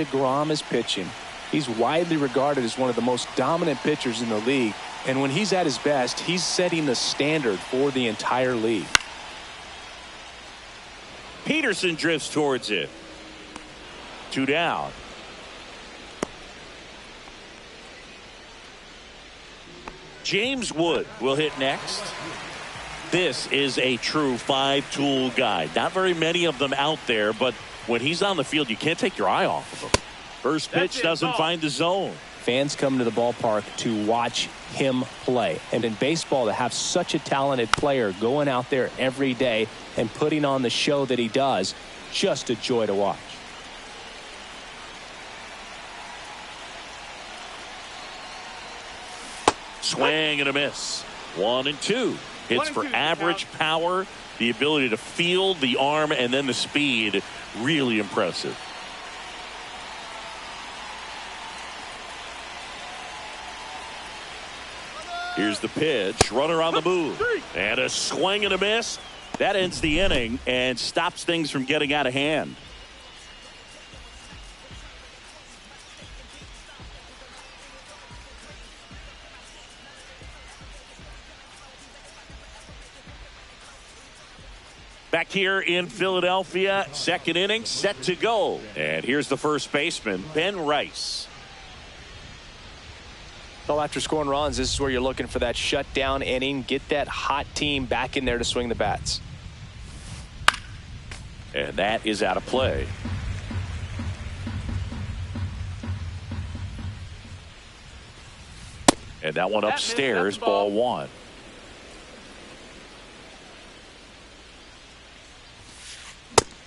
DeGrom is pitching. He's widely regarded as one of the most dominant pitchers in the league. And when he's at his best, he's setting the standard for the entire league. Peterson drifts towards it. 2 down. James Wood will hit next. This is a true 5-tool guy. Not very many of them out there, but when he's on the field, you can't take your eye off of him. First pitch doesn't find the zone. Fans come to the ballpark to watch him play. And in baseball, to have such a talented player going out there every day and putting on the show that he does, just a joy to watch. Swing and a miss. 1-2. Hits for average power, the ability to field, the arm, and then the speed. Really impressive. Here's the pitch. Runner on the move. And a swing and a miss. That ends the inning and stops things from getting out of hand. Back here in Philadelphia, second inning set to go. And here's the first baseman, Ben Rice. Well, after scoring runs, this is where you're looking for that shutdown inning. Get that hot team back in there to swing the bats. And that is out of play. And that one upstairs, ball 1.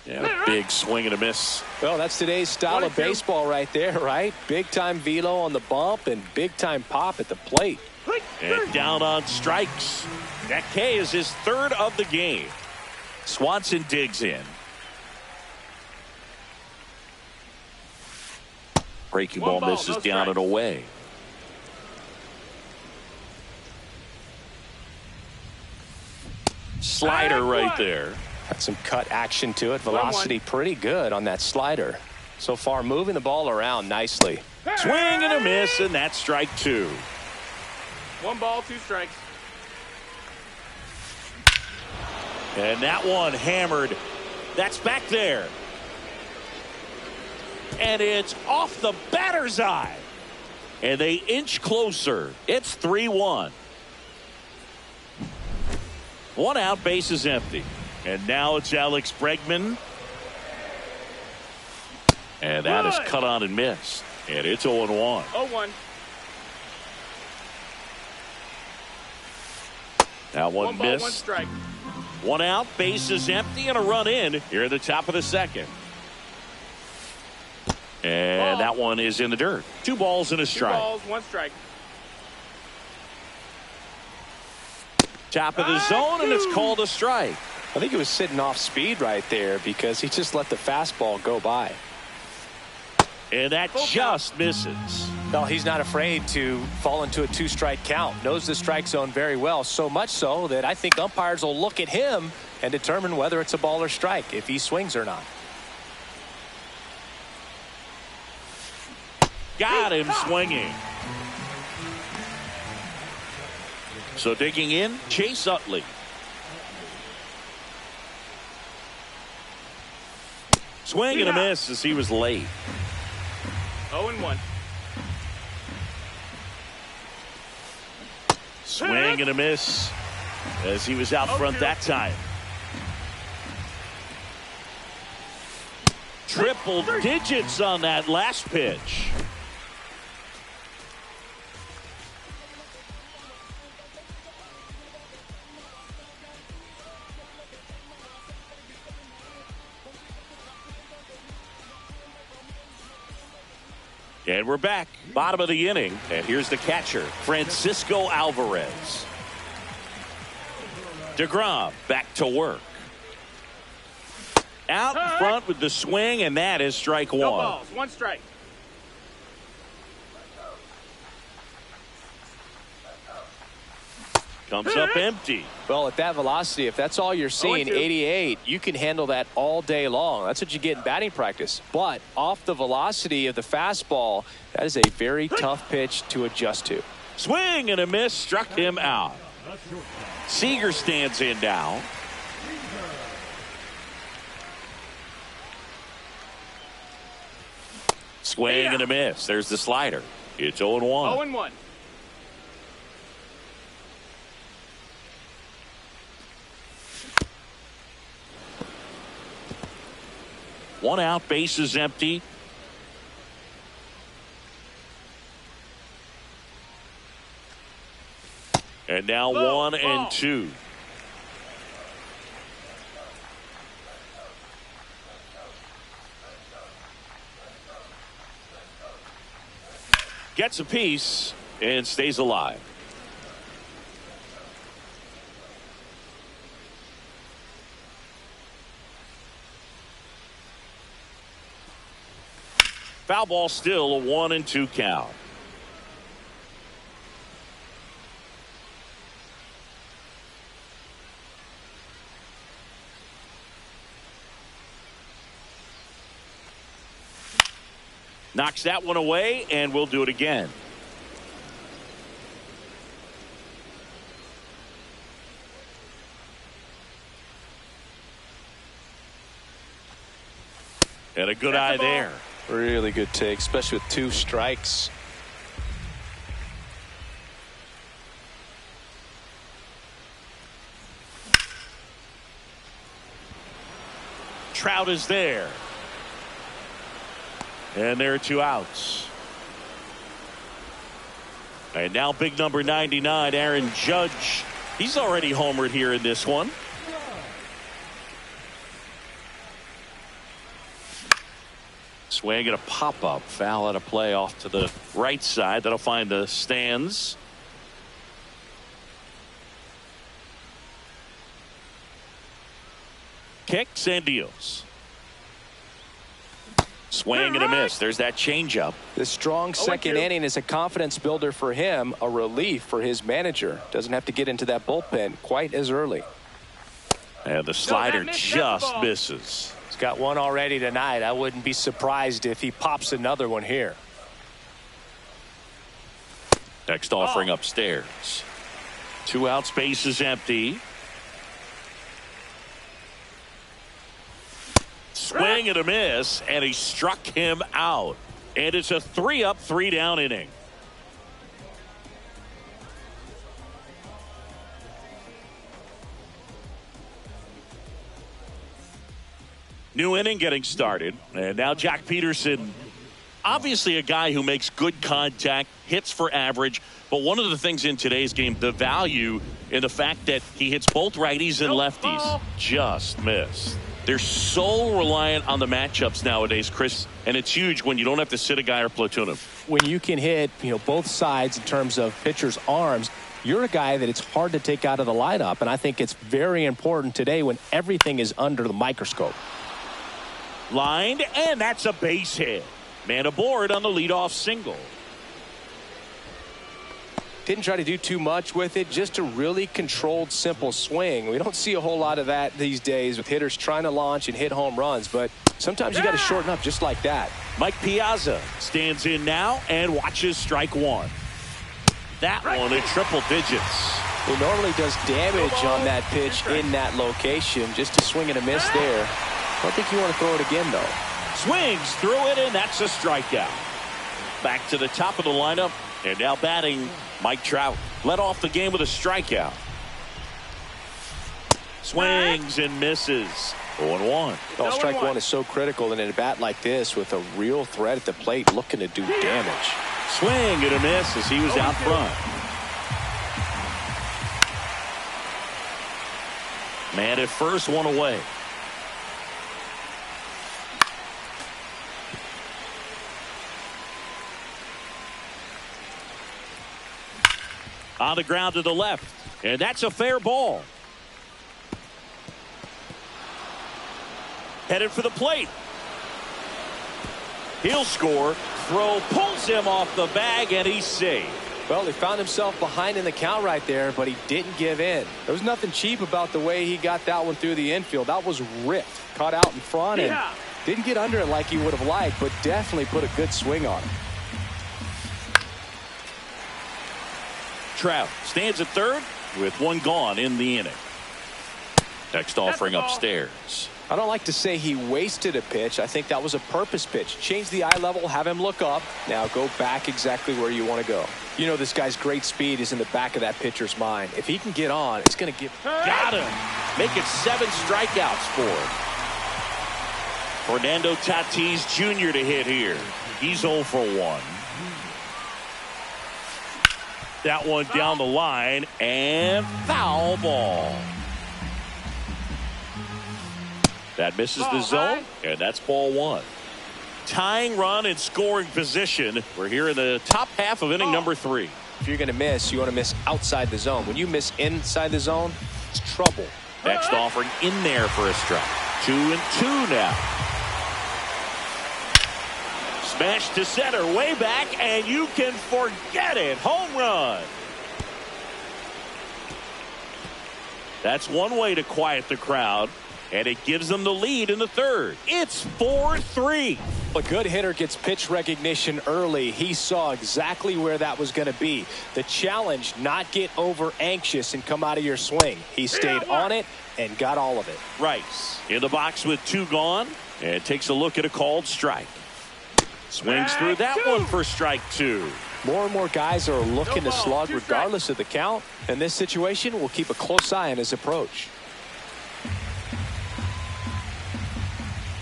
Yeah, a big swing and a miss. Well, that's today's style of baseball right there, right? Big time velo on the bump and big time pop at the plate. And down on strikes. That K is his 3rd of the game. Swanson digs in. Breaking ball misses down and away. Slider right there. Got some cut action to it. Velocity pretty good on that slider. So far moving the ball around nicely. Swing and a miss, and that's strike 2. 1 ball, 2 strikes. And that one hammered. That's back there. And it's off the batter's eye. And they inch closer. It's 3-1. 1 out, base is empty. And now it's Alex Bregman. And that is cut on and missed. And it's 0-1. 0-1. That one missed. 1 strike. 1 out, base is empty, and a run in here at the top of the second. And that one is in the dirt. 2 balls and a strike. 2 balls, 1 strike. Top of the zone, and it's called a strike. I think he was sitting off speed right there because he just let the fastball go by. And that just misses. Well, he's not afraid to fall into a 2-strike count. Knows the strike zone very well, so much so that I think umpires will look at him and determine whether it's a ball or strike, if he swings or not. Got him swinging. So digging in, Chase Utley. Swing and a miss as he was late. 0-1. Swing and a miss as he was out front that time. Triple digits on that last pitch. And we're back, bottom of the inning, and here's the catcher, Francisco Alvarez. DeGrom back to work. Out in front with the swing, and that is strike 1. 2 balls, 1 strike. Comes up empty. Well, at that velocity, if that's all you're seeing, 88, you can handle that all day long. That's what you get in batting practice. But off the velocity of the fastball, that is a very tough pitch to adjust to. Swing and a miss, struck him out. Seager stands in now. Swing and a miss. There's the slider. It's 0-1. 0-1. One out, base is empty. And now 1-2. Gets a piece and stays alive. Foul ball, still a 1-2 count. Knocks that one away, and we'll do it again. And a good eye there. Really good take, especially with 2 strikes. Trout is there. And there are 2 outs. And now big number 99, Aaron Judge. He's already homered here in this one. Swing and a pop-up. Foul at a play off to the right side. That'll find the stands. Kicks and deals. Swing and a miss. There's that changeup. The strong second inning is a confidence builder for him, a relief for his manager. Doesn't have to get into that bullpen quite as early. And the slider just misses. He's got one already tonight. I wouldn't be surprised if he pops another one here. Next offering upstairs. 2 outs, base is empty. Swing and a miss, and he struck him out. And it's a 3-up, 3-down inning. New inning getting started. And now Jack Peterson, obviously a guy who makes good contact, hits for average. But one of the things in today's game, the value in the fact that he hits both righties and lefties, just missed. They're so reliant on the matchups nowadays, Chris, and it's huge when you don't have to sit a guy or platoon him. When you can hit, both sides in terms of pitchers' arms, you're a guy that it's hard to take out of the lineup, and I think it's very important today when everything is under the microscope. Lined, and that's a base hit. Man aboard on the leadoff single. Didn't try to do too much with it, just a really controlled, simple swing. We don't see a whole lot of that these days with hitters trying to launch and hit home runs, but sometimes you got to shorten up just like that. Mike Piazza stands in now and watches strike one. That one in triple digits. It normally does damage on that pitch in that location. Just a swing and a miss there. I don't think you want to throw it again, though. Swings through it, and that's a strikeout. Back to the top of the lineup, and now batting Mike Trout. Led off the game with a strikeout. Swings and misses. 0-1. Well, strike one is so critical in a bat like this with a real threat at the plate looking to do damage. Swing and a miss as he was out front. Man at first, one away. On the ground to the left, and that's a fair ball. Headed for the plate. He'll score. Throw pulls him off the bag, and he's safe. Well, he found himself behind in the count right there, but he didn't give in. There was nothing cheap about the way he got that one through the infield. That was ripped. Caught out in front and didn't get under it like he would have liked, but definitely put a good swing on it. Trout stands at third with one gone in the inning. Next offering upstairs. I don't like to say he wasted a pitch. I think that was a purpose pitch. Change the eye level, have him look up. Now go back exactly where you want to go. You know this guy's great speed is in the back of that pitcher's mind. If he can get on, it's going to give. Got him. Make it 7 strikeouts for him. Fernando Tatis Jr. to hit here. He's 0 for 1. That one down the line and foul ball. That misses the zone, and that's ball 1. Tying run and scoring position. We're here in the top half of inning number 3. If you're going to miss, you want to miss outside the zone. When you miss inside the zone, it's trouble. Next offering in there for a strike. 2-2 now. Smash to center, way back, and you can forget it. Home run. That's one way to quiet the crowd, and it gives them the lead in the third. It's 4-3. A good hitter gets pitch recognition early. He saw exactly where that was going to be. The challenge, not get over anxious and come out of your swing. He stayed on it and got all of it. Rice in the box with 2 gone, and takes a look at a called strike. Swings through that one for strike 2. More and more guys are looking to slug regardless of the count. In this situation, we'll keep a close eye on his approach.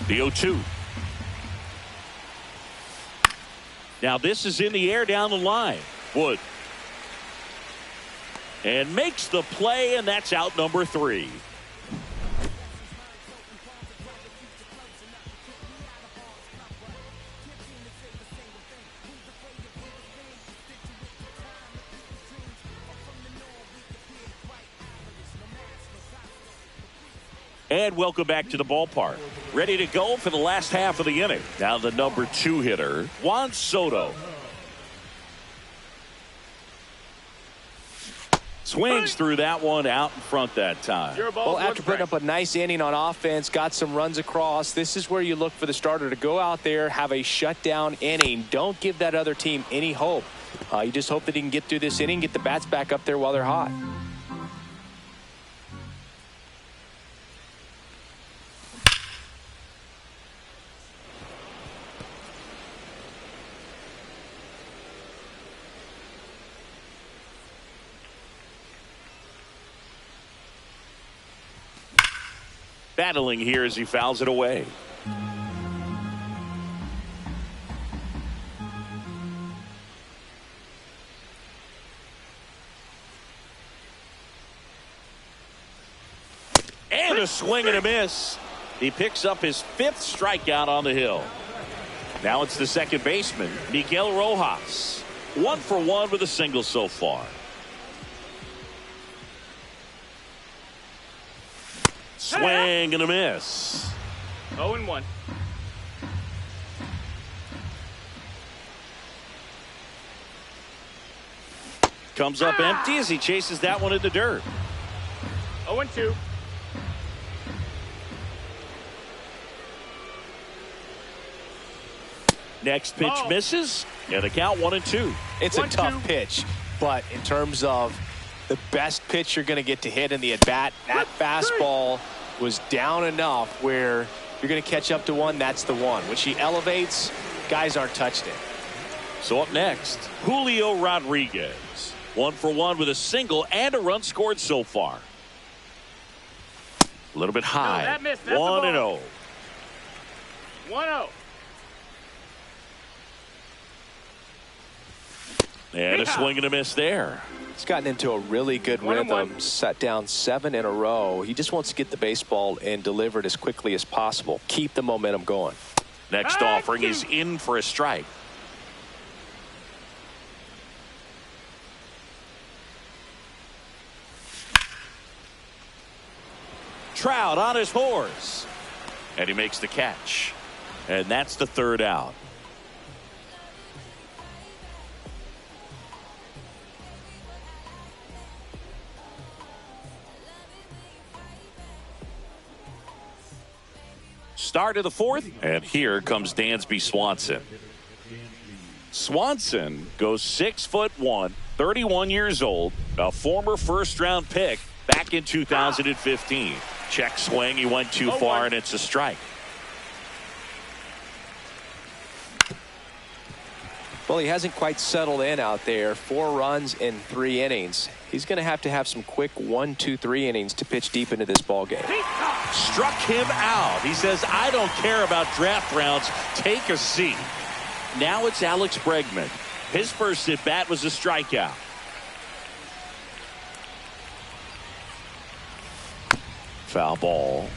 The 0-2. Now this is in the air down the line. Wood. And makes the play, and that's out number 3. And welcome back to the ballpark. Ready to go for the last half of the inning. Now the number 2 hitter, Juan Soto. Swings through that one out in front that time. Well, after putting up a nice inning on offense, got some runs across, this is where you look for the starter to go out there, have a shutdown inning. Don't give that other team any hope. You just hope that he can get through this inning, get the bats back up there while they're hot. Battling here as he fouls it away. And a swing and a miss. He picks up his 5th strikeout on the hill. Now it's the second baseman, Miguel Rojas. 1 for 1 with a single so far. Swing and a miss. 0-1. Comes up empty as he chases that one in the dirt. 0-2. Next pitch misses, and the count 1-2. It's a tough pitch, but in terms of the best pitch you're going to get to hit in the at-bat, that fastball was down enough where you're going to catch up to one. That's the one. When she elevates, guys aren't touched it. So up next, Julio Rodriguez. 1 for 1 with a single and a run scored so far. A little bit high. 1-0. 1-0. And a swing and a miss there. He's gotten into a really good rhythm, set down 7 in a row. He just wants to get the baseball and deliver it as quickly as possible. Keep the momentum going. Next offering is in for a strike. Trout on his horse. And he makes the catch. And that's the 3rd out. Start of the fourth, and here comes Dansby Swanson. Swanson goes 6'1", 31 years old, a former first-round pick back in 2015. Check swing, he went too far, and it's a strike. Well, he hasn't quite settled in out there. 4 runs in 3 innings. He's going to have some quick 1, 2, 3 innings to pitch deep into this ball game. Struck him out. He says, I don't care about draft rounds. Take a seat. Now it's Alex Bregman. His first at bat was a strikeout. Foul ball.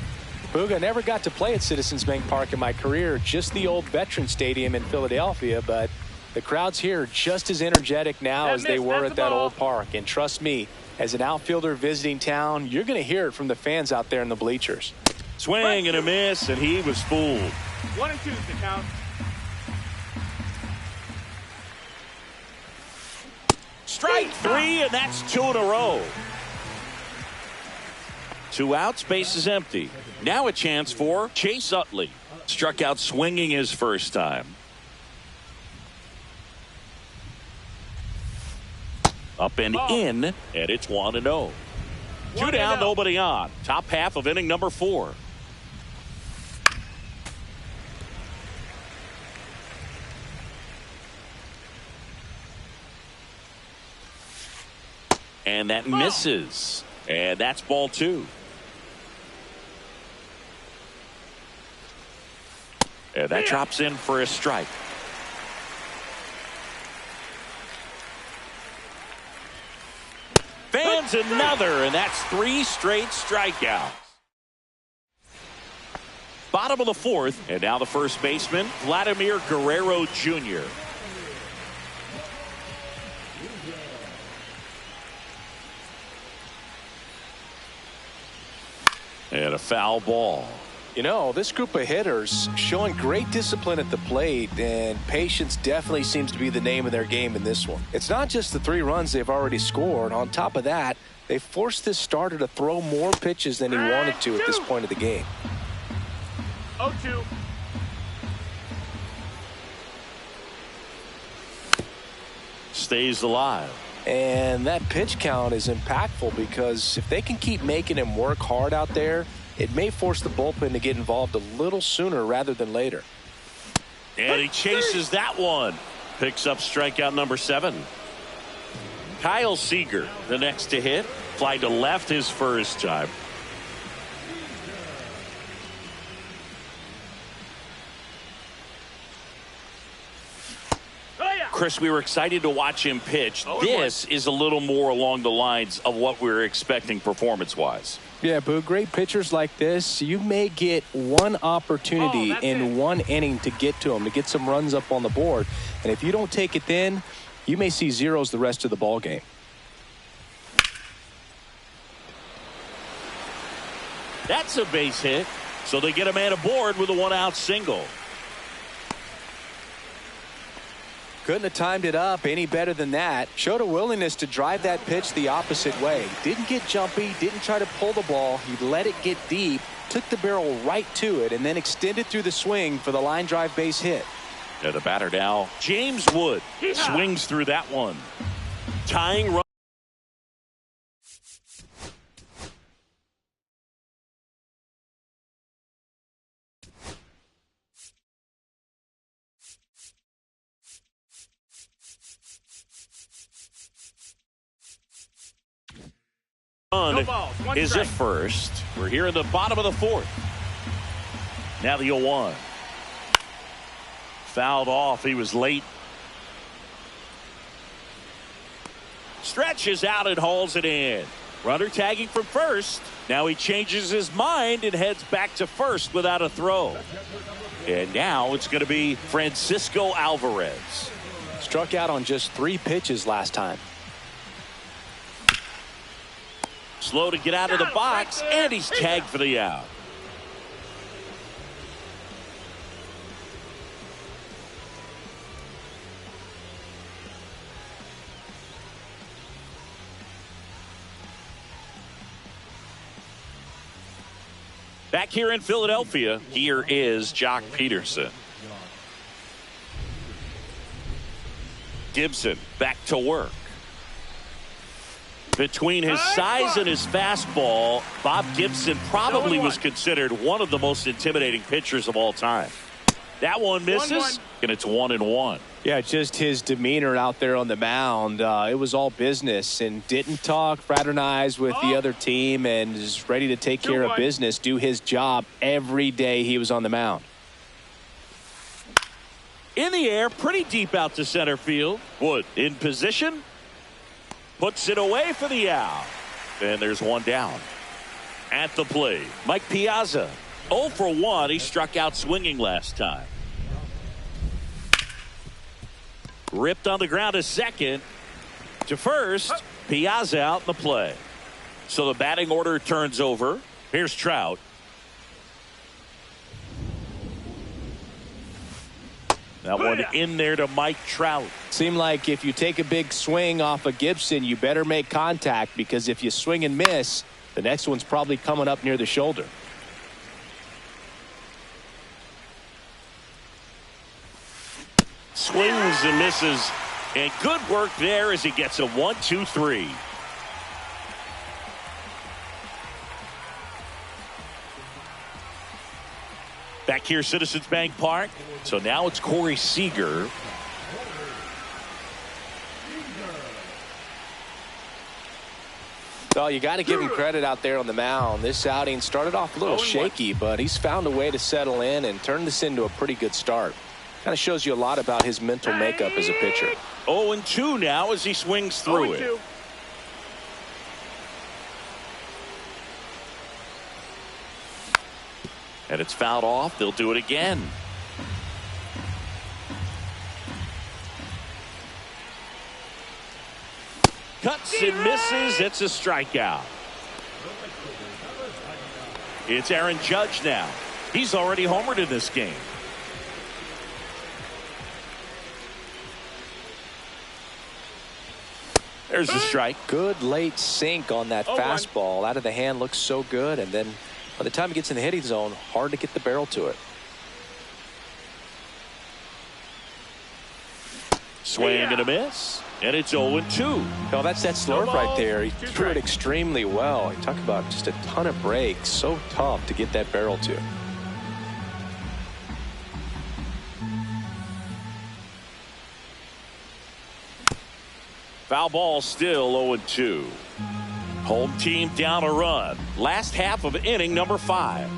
Booga, never got to play at Citizens Bank Park in my career, just the old Veterans Stadium in Philadelphia, but the crowds here are just as energetic now as they were at that old park. And trust me, as an outfielder visiting town, you're going to hear it from the fans out there in the bleachers. Swing and a miss, and he was fooled. 1 and 2 is the count. Strike 3, and that's 2 in a row. 2 outs, base is empty. Now a chance for Chase Utley. Struck out swinging his first time. Up and in, and it's 1-0. 2 down, nobody on. Top half of inning number 4. And that misses. And that's ball 2. And that drops in for a strike. Fans another, and that's 3 straight strikeouts. Bottom of the 4th, and now the first baseman, Vladimir Guerrero Jr. And a foul ball. You know, this group of hitters showing great discipline at the plate, and patience definitely seems to be the name of their game in this one. It's not just the 3 runs they've already scored. On top of that, they forced this starter to throw more pitches than he wanted to at this point of the game. 0-2. Stays alive. And that pitch count is impactful because if they can keep making him work hard out there, it may force the bullpen to get involved a little sooner rather than later. And he chases that one. Picks up strikeout number 7. Kyle Seager, the next to hit. Fly to left his first time. Chris, we were excited to watch him pitch. This is a little more along the lines of what we were expecting performance-wise. Yeah, Boo, great pitchers like this, you may get one opportunity in one inning to get to them, to get some runs up on the board. And if you don't take it then, you may see zeros the rest of the ball game. That's a base hit. So they get a man aboard with a 1-out single. Couldn't have timed it up any better than that. Showed a willingness to drive that pitch the opposite way. Didn't get jumpy, didn't try to pull the ball. He let it get deep, took the barrel right to it, and then extended through the swing for the line drive base hit. Yeah, the batter now, James Wood, swings through that one. Tying run. Is it first? We're here in the bottom of the 4th. Now the 0-1. Fouled off. He was late. Stretches out and hauls it in. Runner tagging from first. Now he changes his mind and heads back to first without a throw. And now it's going to be Francisco Alvarez. Struck out on just 3 pitches last time. Slow to get out of the box, and he's tagged for the out. Back here in Philadelphia, here is Jock Peterson. Gibson back to work. Between his size and his fastball, Bob Gibson probably was considered one of the most intimidating pitchers of all time. That one misses, and it's 1-1. Yeah, just his demeanor out there on the mound. It was all business and didn't talk, fraternize with the other team, and is ready to take care of business, do his job every day he was on the mound. In the air, pretty deep out to center field. Wood in position. Puts it away for the out. And there's one down. At the plate, Mike Piazza. 0 for 1. He struck out swinging last time. Ripped on the ground to second. To first. Piazza out in the play. So the batting order turns over. Here's Trout. That one in there to Mike Trout. Seemed like if you take a big swing off of Gibson, you better make contact, because if you swing and miss, the next one's probably coming up near the shoulder. Swings and misses. And good work there as he gets a 1-2-3. Back here, Citizens Bank Park. So now it's Corey Seager. Well, you got to give him credit out there on the mound. This outing started off a little shaky, but he's found a way to settle in and turn this into a pretty good start. Kind of shows you a lot about his mental makeup as a pitcher. 0-2 now as he swings through it. And it's fouled off. They'll do it again. Cuts and misses. It's a strikeout. It's Aaron Judge now. He's already homered in this game. There's a strike. Good late sink on that fastball. Out of the hand, looks so good, and then by the time it gets in the hitting zone, hard to get the barrel to it. Swing and a miss. And it's 0-2. No, that's that slurve right there. He threw it extremely well. You talk about just a ton of breaks. So tough to get that barrel to. Foul ball, still 0-2. Home team down a run. Last half of inning number 5.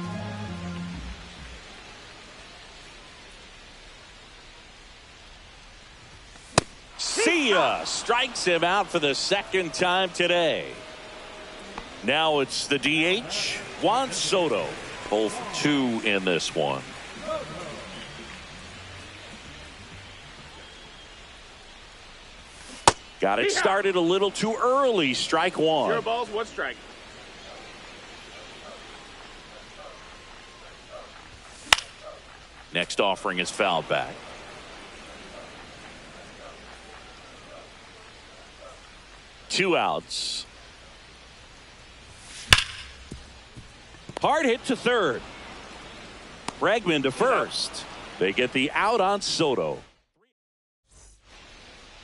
See ya. Strikes him out for the second time today. Now it's the DH, Juan Soto. Both 2 in this one. Got it started a little too early. Strike 1. 0 balls, 1 strike. Next offering is fouled back. Two outs. Hard hit to third. Bregman to first. They get the out on Soto.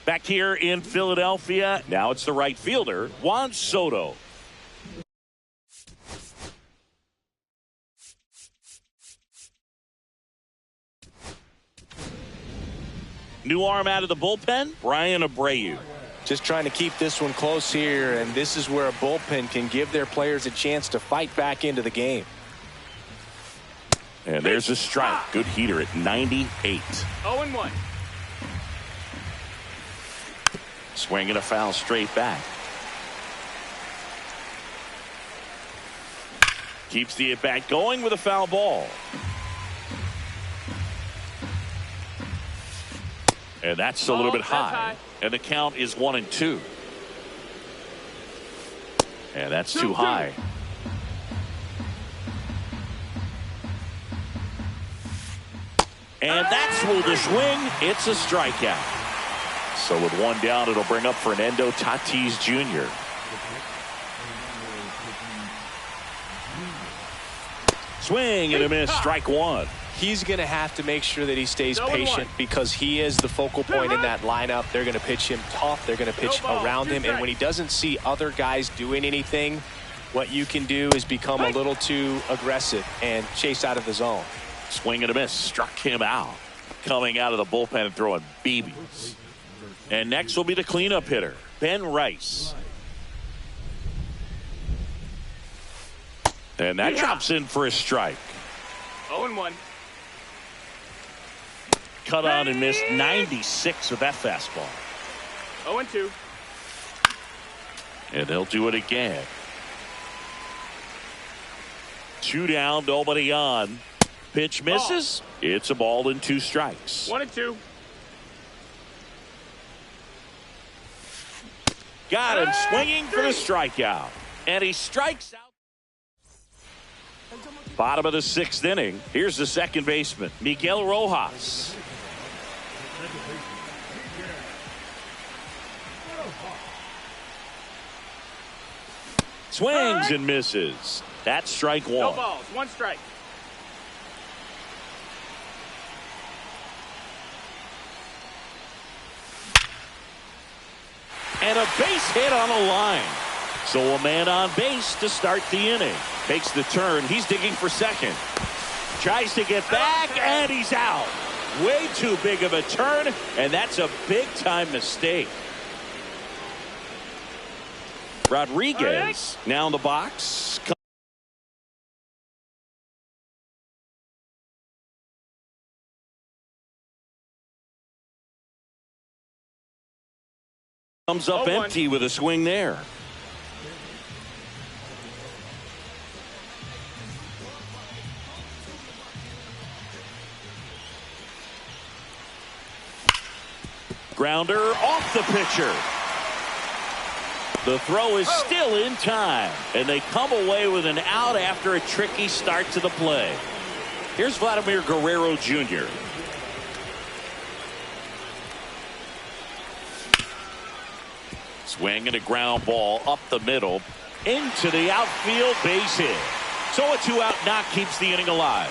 Back here in Philadelphia, now it's the right fielder, Juan Soto. New arm out of the bullpen, Brian Abreu. Just trying to keep this one close here, and this is where a bullpen can give their players a chance to fight back into the game. And there's a strike. Good heater at 98. 0-1. Swing and a foul straight back. Keeps the at-bat going with a foul ball. And that's a little bit high. And the count is 1-2. And that's too high. And that's ruled a swing. It's a strikeout. So with one down, it'll bring up Fernando Tatis Jr. Swing and a miss. Strike one. He's going to have to make sure that he stays 0-1. patient because he is the focal point in that lineup. They're going to pitch him tough. They're going to pitch around him. And when he doesn't see other guys doing anything, what you can do is become a little too aggressive and chase out of the zone. Swing and a miss. Struck him out. Coming out of the bullpen and throwing BBs. And next will be the cleanup hitter, Ben Rice. And that drops in for a strike. 0-1. Cut on and missed 96 with that fastball. 0-2. And he'll do it again. 2 down, nobody on. Pitch misses. It's a ball and 2 strikes. 1-2. Got him swinging for the strikeout. And he strikes out. Bottom of the 6th inning. Here's the second baseman, Miguel Rojas. Swings and misses. That's strike one. No balls. 1 strike. And a base hit on the line. So a man on base to start the inning. Takes the turn. He's digging for second. Tries to get back, and he's out. Way too big of a turn, and that's a big-time mistake. Rodriguez now in the box. Comes up empty with a swing there. Grounder off the pitcher. The throw is still in time, and they come away with an out after a tricky start to the play. Here's Vladimir Guerrero Jr. Swing and a ground ball up the middle into the outfield, base hit. So a 2-out knock keeps the inning alive.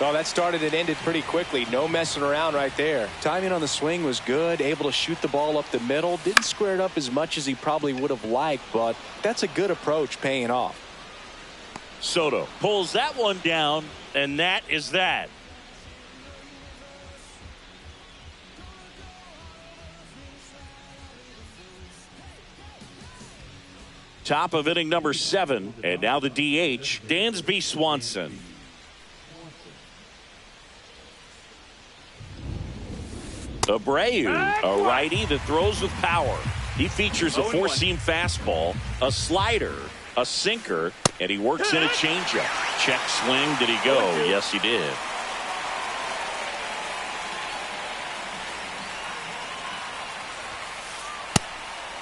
Well, that started and ended pretty quickly. No messing around right there. Timing on the swing was good. Able to shoot the ball up the middle. Didn't square it up as much as he probably would have liked, but that's a good approach paying off. Soto pulls that one down, and that is that. Top of inning number 7, and now the DH, Dansby Swanson. Abreu, a righty that throws with power. He features a 4-seam fastball, a slider, a sinker, and he works in a changeup. Check swing. Did he go? Yes, he did.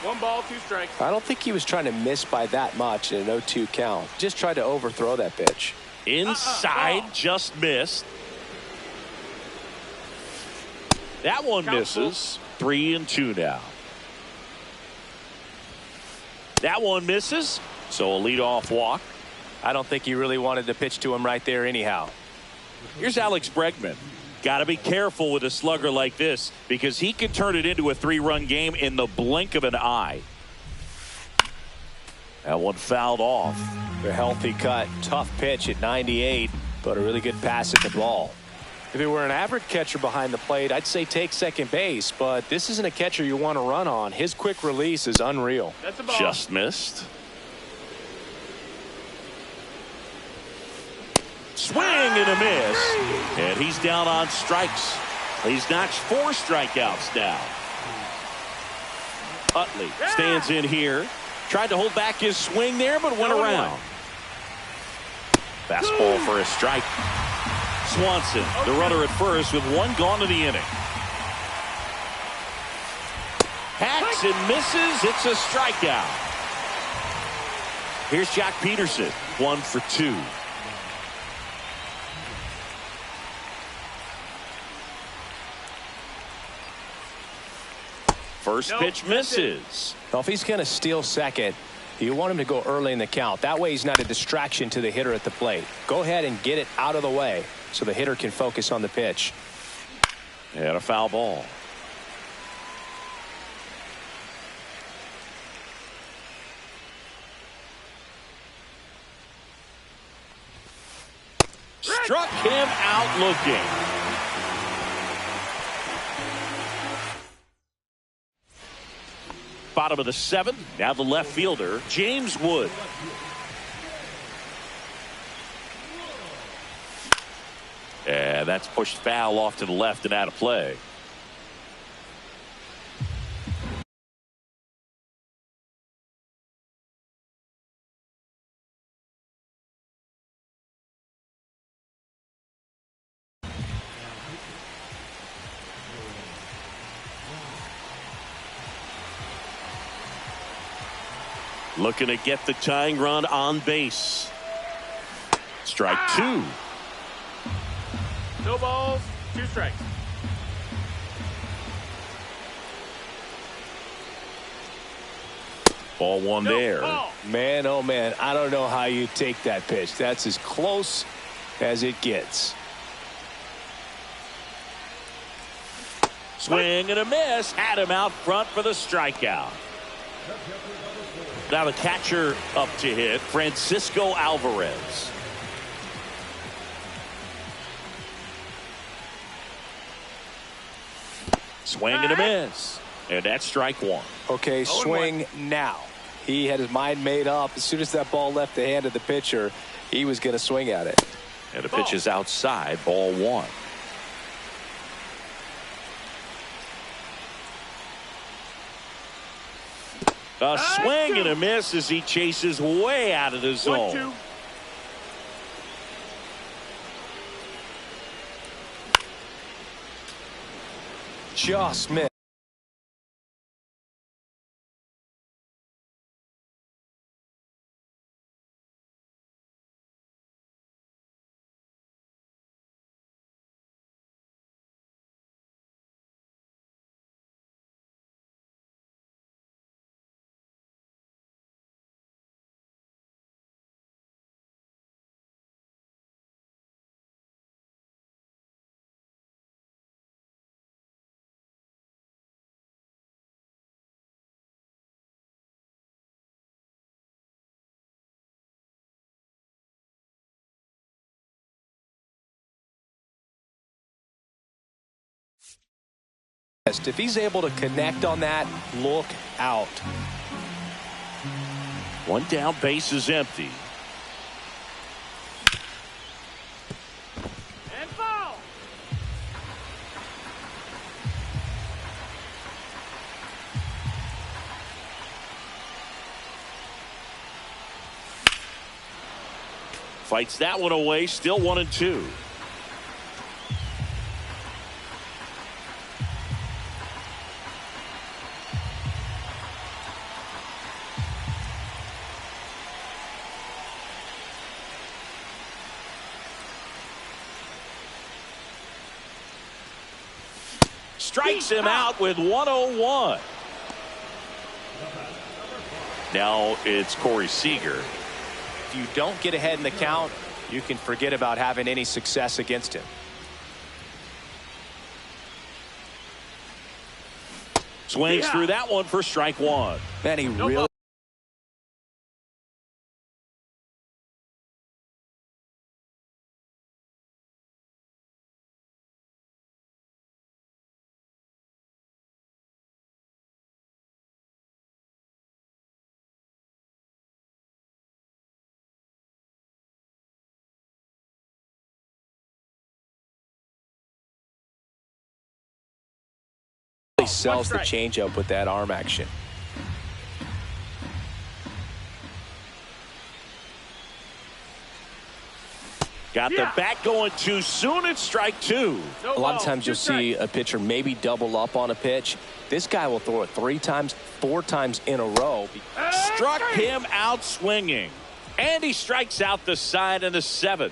One ball, 2 strikes. I don't think he was trying to miss by that much in an 0-2 count. Just tried to overthrow that pitch. Inside, just missed. That one misses. 3-2 now. That one misses. So a leadoff walk. I don't think he really wanted to pitch to him right there anyhow. Here's Alex Bregman. Got to be careful with a slugger like this because he can turn it into a 3-run game in the blink of an eye. That one fouled off. A healthy cut. Tough pitch at 98, but a really good pass at the ball. If it were an average catcher behind the plate, I'd say take second base, but this isn't a catcher you want to run on. His quick release is unreal. That's a ball. Just missed. Swing and a miss. And he's down on strikes. He's notched 4 strikeouts now. Utley stands in here. Tried to hold back his swing there, but went around. Fastball for a strike. Swanson, the runner at first, with 1 gone to the inning. Hacks and misses. It's a strikeout. Here's Jack Peterson, 1 for 2. First pitch misses. Well, if he's going to steal second, You want him to go early in the count. That way he's not a distraction to the hitter at the plate. Go ahead and get it out of the way so the hitter can focus on the pitch. And a foul ball. Struck him out looking. Bottom of the seventh. Now the left fielder, James Wood. And that's pushed foul off to the left and out of play. Looking to get the tying run on base. Strike two. No balls, 2 strikes. Ball one there. Ball. Man, oh man, I don't know how you take that pitch. That's as close as it gets. Swing and a miss. Had him out front for the strikeout. Now the catcher up to hit, Francisco Alvarez. Swing and a miss. And that's strike one. Okay, swing now. He had his mind made up. As soon as that ball left the hand of the pitcher, he was going to swing at it. And the pitch is outside, ball one. A swing and a miss as he chases way out of the zone. 1-2. Just missed. If he's able to connect on that, look out. One down, base is empty. And foul. Fights that one away, still 1-2. Strikes him out with 101. Now it's Corey Seager. If you don't get ahead in the count, you can forget about having any success against him. Swings through that one for strike one. Man, he really sells the changeup with that arm action. Got the bat going too soon. It's strike two. A lot of times you'll see a pitcher maybe double up on a pitch. This guy will throw it 3 times, 4 times in a row. Struck him out swinging. And he strikes out the side in the 7th.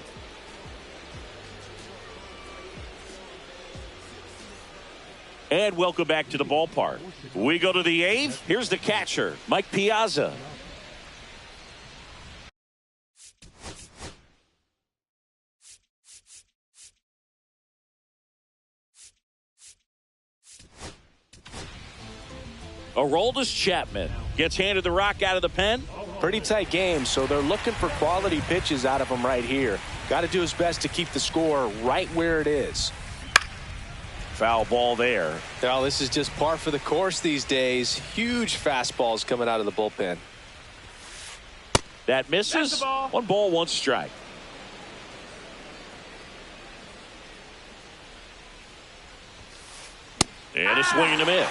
And welcome back to the ballpark. We go to the 8th. Here's the catcher, Mike Piazza. Aroldis Chapman gets handed the rock out of the pen. Pretty tight game, so they're looking for quality pitches out of him right here. Got to do his best to keep the score right where it is. Foul ball there. Well, this is just par for the course these days. Huge fastballs coming out of the bullpen. That misses. 1 ball, 1 strike. And a swing and a miss.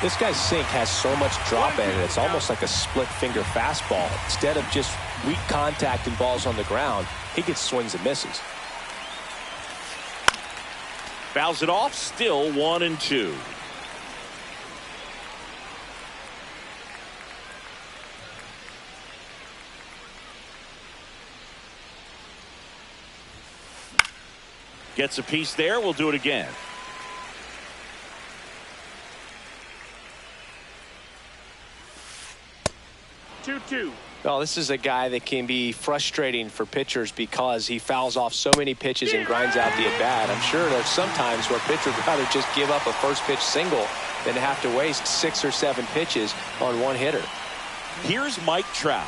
This guy's sink has so much drop in it. It's almost like a split finger fastball. Instead of just weak contact and balls on the ground, he gets swings and misses. Fouls it off. Still 1-2. Gets a piece there. We'll do it again. Well, this is a guy that can be frustrating for pitchers because he fouls off so many pitches and grinds out the at-bat. I'm sure there's some times where pitchers would rather just give up a first pitch single than to have to waste 6 or 7 pitches on one hitter. Here's Mike Trout.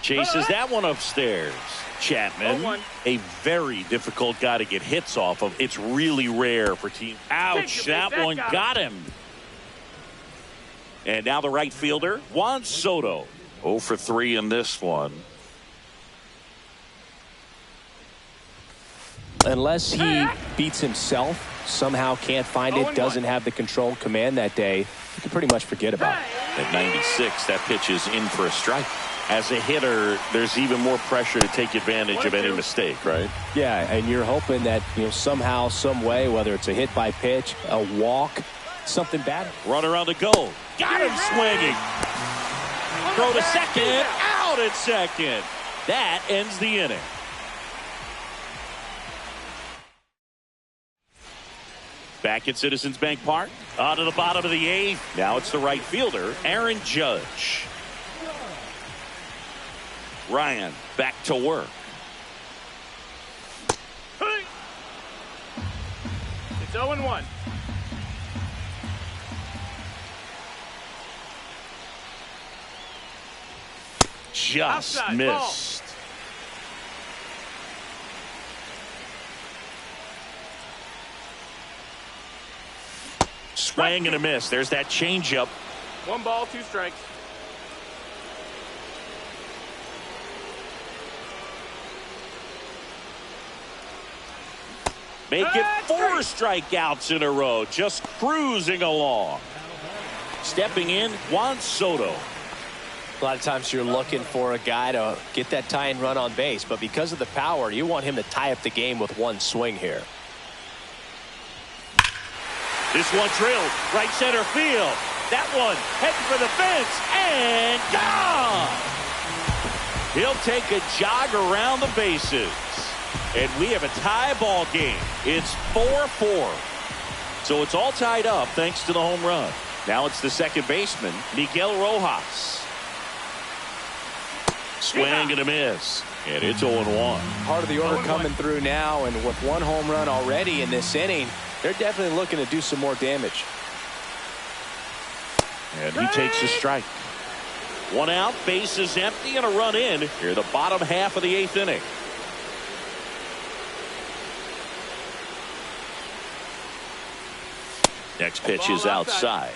Chases that one upstairs. Chapman, a very difficult guy to get hits off of. It's really rare for teams. Ouch, that one got him. And now the right fielder, Juan Soto. 0 for 3 in this one. Unless he beats himself, somehow can't find it, doesn't have the control command that day, you can pretty much forget about it. At 96, that pitch is in for a strike. As a hitter, there's even more pressure to take advantage of any mistake, right? Yeah, and you're hoping that, somehow, some way, whether it's a hit by pitch, a walk, something bad. Runner on the go. Got him swinging. Throw to second. Out at second. That ends the inning. Back at Citizens Bank Park. On to the bottom of the 8th. Now it's the right fielder, Aaron Judge. Ryan back to work. It's 0-1. Just outside, missed. Ball. Swing and a miss. There's that changeup. 1 ball, 2 strikes. Make it 4 strikeouts in a row. Just cruising along. Stepping in, Juan Soto. A lot of times you're looking for a guy to get that tying run on base, but because of the power, you want him to tie up the game with 1 swing here. This one drilled right center field. That one heading for the fence and gone. He'll take a jog around the bases. And we have a tie ball game. It's 4-4. So it's all tied up thanks to the home run. Now it's the second baseman, Miguel Rojas. Swing and a miss. And it's 0-1. Part of the order coming through now, and with 1 home run already in this inning, they're definitely looking to do some more damage. And he takes a strike. 1 out, base is empty, and a run in here the bottom half of the 8th inning. Next pitch is outside.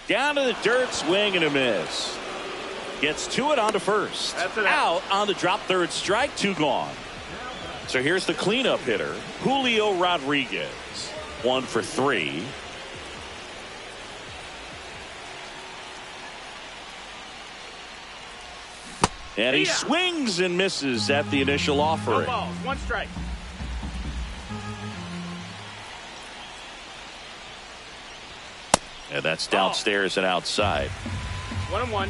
Down to the dirt, swing and a miss. Gets to it on to first. Out on the drop, 3rd strike, 2 gone. So here's the cleanup hitter, Julio Rodriguez. 1 for 3. And he swings and misses at the initial offering. 2 balls, 1 strike. And that's downstairs and outside. 1-1.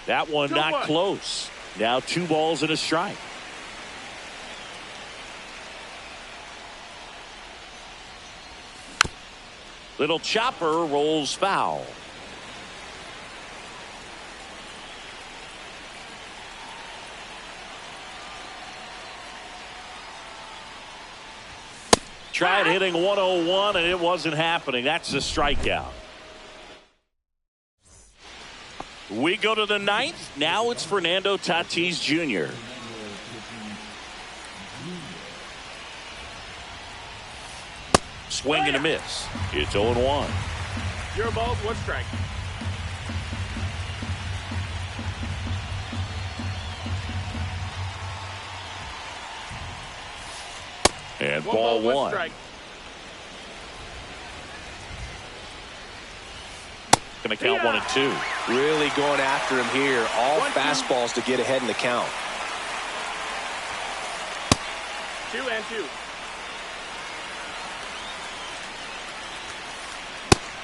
That one not close. Now 2 balls and a strike. Little chopper rolls foul. Tried hitting 101 and it wasn't happening. That's a strikeout. We go to the ninth. Now it's Fernando Tatis Jr. Swing and a miss. It's 0-1. 0 balls, 1 strike. And 1 ball ball, 1 one. strike. Going to count 1 and 2. Really going after him here. All 1, 2. fastballs to get ahead in the count. 2 and 2.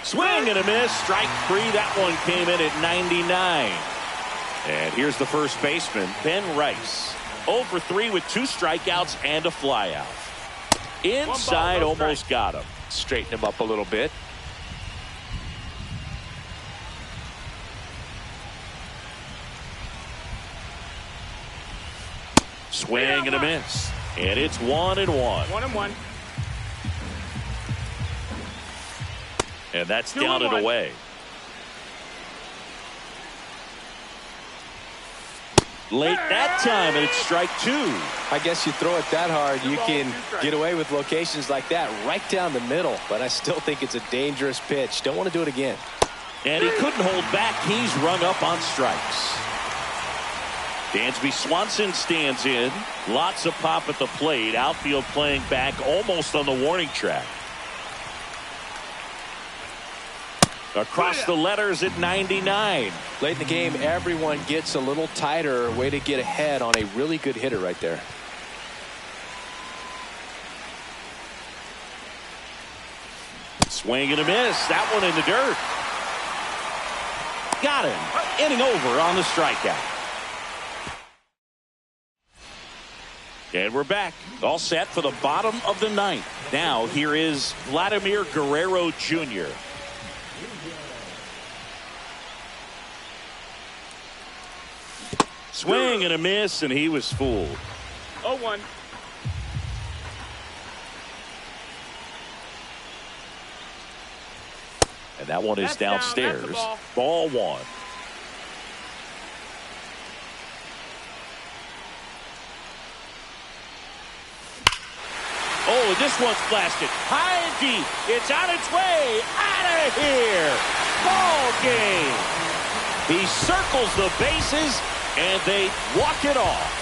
Swing and a miss. Strike 3. That one came in at 99. And here's the first baseman, Ben Rice. 0 for 3 with 2 strikeouts and a flyout. Inside, no almost strike. got him. Straighten him up a little bit. Swing and a miss. And it's 1-1. 1-1. And that's 2 down and and 1. away. Late that time, and it's strike 2. I guess you throw it that hard, you 2 balls, can 2 strikes. get away with locations like that right down the middle. But I still think it's a dangerous pitch. Don't want to do it again. And he couldn't hold back. He's rung up on strikes. Dansby Swanson stands in. Lots of pop at the plate. Outfield playing back almost on the warning track. Across the letters at 99. Late in the game, everyone gets a little tighter. Way to get ahead on a really good hitter right there. Swing and a miss. That one in the dirt. Got him. Inning over on the strikeout. And we're back. All set for the bottom of the ninth. Now here is Vladimir Guerrero Jr. Swing and a miss, and he was fooled. 0-1. And that one is That's down. downstairs. That's the ball. Ball one. Oh, and this one's blasted. High and deep. It's on its way. Out of here. Ball game. He circles the bases, and they walk it off.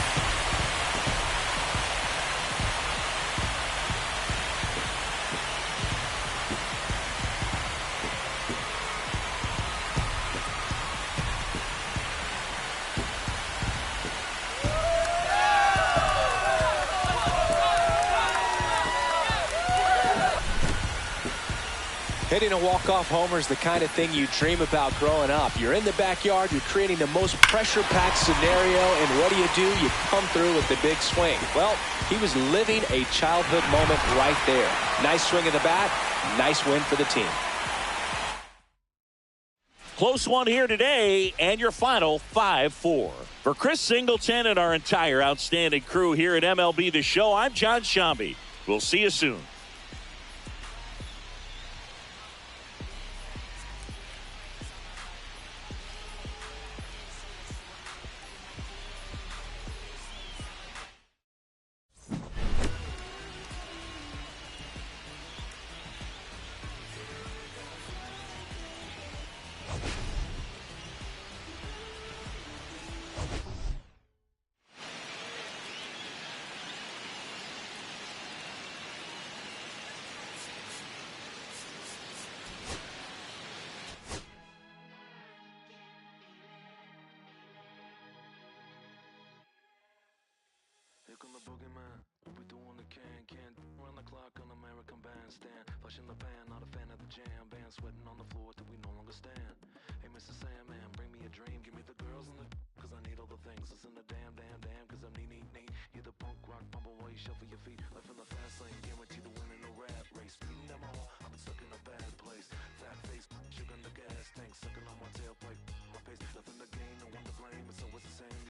Hitting a walk-off homer is the kind of thing you dream about growing up. You're in the backyard, you're creating the most pressure-packed scenario, and what do? You come through with the big swing. Well, he was living a childhood moment right there. Nice swing of the bat, nice win for the team. Close one here today, and your final 5-4. For Chris Singleton and our entire outstanding crew here at MLB The Show, I'm John Shambi. We'll see you soon. Here come the boogeyman. We doing the can run the clock on American Bandstand. Flushing the pan, not a fan of the jam band. Sweating on the floor till we no longer stand. Hey, Mr. Sandman, bring me a dream. Give me the girls and the cause I need all the things. Listen to damn, cause I'm neat. Hear the punk rock bumble while you shuffle your feet.